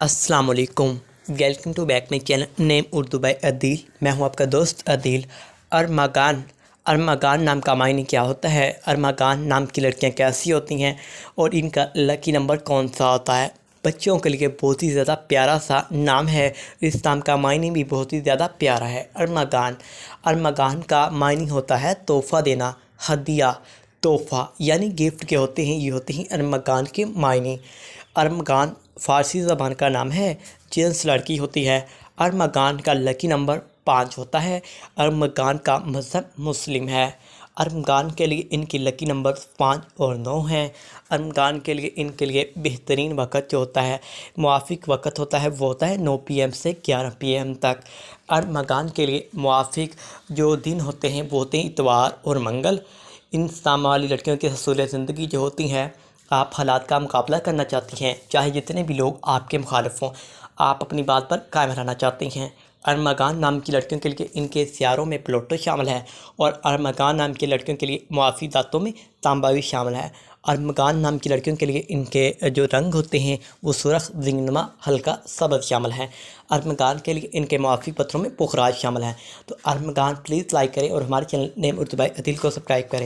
السلام علیکم، welcome to back my channel name Urdu by Adeel. میں ہوں آپ کا دوست عدیل۔ ارمغان نام کا معنی کیا ہوتا ہے؟ ارمغان نام کی لڑکیاں کیسی ہوتی ہیں اور ان کا لکی نمبر کون سا ہوتا ہے؟ بچوں کے لیے بہت ہی زیادہ پیارا سا نام ہے، اس نام کا معنی بھی بہت ہی زیادہ پیارا ہے۔ ارمغان کا معنی ہوتا ہے تحفہ دینا، ہدیہ، تحفہ یعنی گفٹ کے ہوتے ہیں، یہ ہوتے ہیں ارمغان کے معنی۔ ارمغان فارسی زبان کا نام ہے، جنس لڑکی ہوتی ہے۔ ارمغان کا لکی نمبر 5 ہوتا ہے۔ ارمغان کا مذہب مسلم ہے۔ ارمغان کے لیے ان کی لکی نمبر 5 اور 9 ہیں۔ ارمغان کے لیے ان کے لیے بہترین وقت جو ہوتا ہے، موافق وقت ہوتا ہے، وہ ہوتا ہے 9 PM سے 11 PM تک۔ ارمغان کے لیے موافق جو دن ہوتے ہیں وہ ہوتے ہیں اتوار اور منگل۔ ان نام والی لڑکیوں کی حصول زندگی جو ہوتی ہیں، آپ حالات کا مقابلہ کرنا چاہتی ہیں، چاہے جتنے بھی لوگ آپ کے مخالف ہوں، آپ اپنی بات پر قائم رہنا چاہتی ہیں۔ ارمغان نام کی لڑکیوں کے لیے ان کے سیاروں میں پلوٹو شامل ہے، اور ارمغان نام کی لڑکیوں کے لیے موافی ذاتوں میں تانبا بھی شامل ہے۔ ارمغان نام کی لڑکیوں کے لیے ان کے جو رنگ ہوتے ہیں وہ سرخ، زنگنما، ہلکا سبز شامل ہیں۔ ارمغان کے لیے ان کے موافق پتھروں میں پخراج شامل ہیں۔ تو ارمغان پلیز لائک کریں اور ہمارے چینل نیم اردو بائی عدیل کو سبسکرائب کریں۔